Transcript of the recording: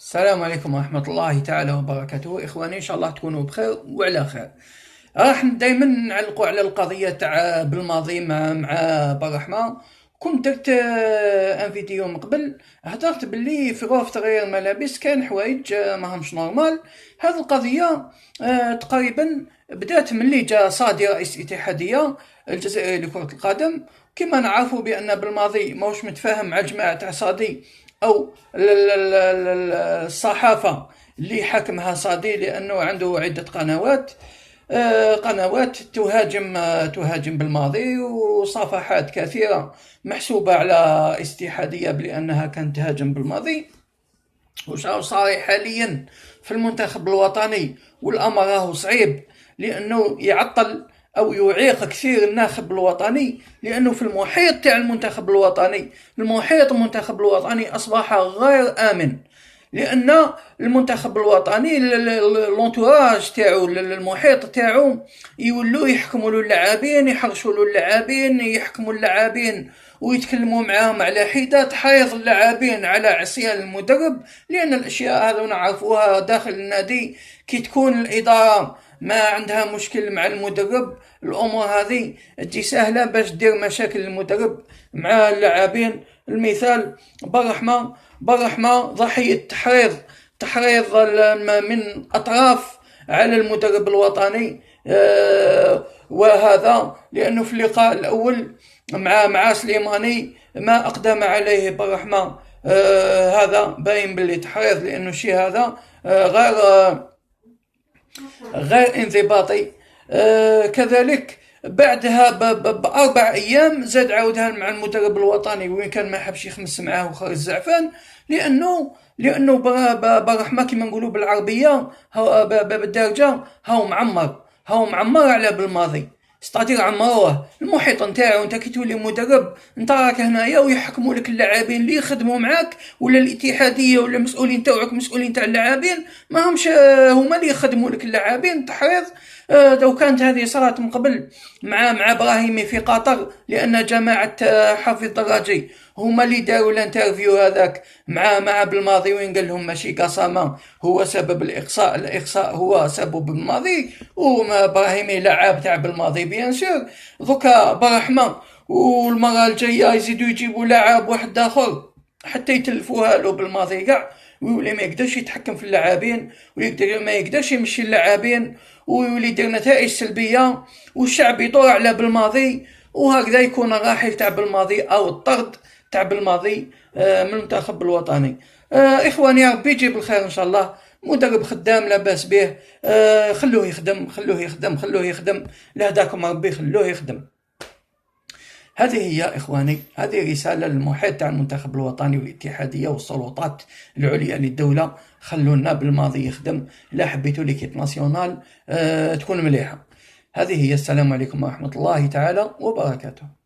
السلام عليكم ورحمة الله تعالى وبركاته. إخواني إن شاء الله تكونوا بخير وعلى خير. راح دايما نعلقوا على القضية تاع بالماضي مع برحمة. كنت درت ان فيديو من قبل، هدرت باللي في غرفة تغيير الملابس كان حوايج ماهمش نورمال. هذه القضية تقريبا بدات ملي جا صادي رئيس الاتحادية الجزائرية لكرة القدم. كما نعرفوا بأن بالماضي ماهوش متفاهم مع الجماعة تاع صادي أو الصحافة اللي حكمها صادي، لأنه عنده عدة قنوات تهاجم بالماضي، وصفحات كثيرة محسوبة على استحادية بأنها كانت تهاجم بالماضي. وشاو صار حاليا في المنتخب الوطني، والأمر راهو صعيب لأنه يعطل أو يعيق كثير الناخب الوطني، لأنه في المحيط تاع المنتخب الوطني أصبح غير آمن، لأن المنتخب الوطني الانتوراج تاعو المحيط تاعو يولوا يحكموا له اللاعبين، يحرشوا له اللاعبين، يحكموا اللاعبين ويتكلموا معاهم على حدة، تحريض اللاعبين على عصيان المدرب، لأن الأشياء هذو نعرفوها داخل النادي. كي تكون الإدارة ما عندها مشكل مع المدرب، الأمور هذه تجي سهلة باش دير مشاكل المدرب مع اللاعبين. المثال برحمة ضحية تحريض من أطراف على المدرب الوطني، وهذا لأنه في اللقاء الأول مع سليماني ما أقدم عليه برحمة، هذا باين باللي تحريض، لأنه الشيء هذا غير انضباطي. كذلك بعدها بأربع أيام زاد عاودها مع المدرب الوطني، وين كان ما حبش يخمس معاه وخرج الزعفان، لأنه برحمة كما نقولوا بالعربية بالدارجة هاو معمر على بالماضي. استعطير عمروه المحيط نتاعو. انت كي تولي مدرب انت راك هنايا ويحكموا لك اللاعبين اللي يخدموا معاك، ولا الاتحاديه ولا المسؤولين تاعك مسؤولين تاع اللاعبين ما همش هما اللي يخدموا لك اللاعبين. تحريض لو كانت هذه صارت من قبل مع ابراهيمي في قطر، لان جماعه حفيظ دراجي هما اللي داروا الانترفيو هذاك مع بالماضي، وين قال لهم ماشي قسامه هو سبب الاقصاء هو سبب بالماضي، وما ابراهيمي لعاب تاع بالماضي بيان سور. دوكا برحمه والمره الجايه يزيدوا يجيبوا لاعب واحد اخر حتى يتلفوها له بالماضي كاع، ويولي ما يقدرش يتحكم في اللاعبين، ما يقدرش يمشي اللاعبين، ويولي يدير نتائج سلبيه، والشعب يدور على بالماضي، وهكذا يكون الرحيل تاع بالماضي او الطرد تاع بالماضي من المنتخب الوطني. اخواني ربي يجيب الخير ان شاء الله. مدرب خدام لا باس به، خلوه يخدم لهداكم ربي، خلوه يخدم. هذه هي اخواني، هذه رساله للمحيط تاع المنتخب الوطني والاتحاديه والسلطات العليا للدوله، خلونا بالماضي يخدم. لا حبيتوا ليكيب ناسيونال تكون مليحه. هذه هي. السلام عليكم ورحمه الله تعالى وبركاته.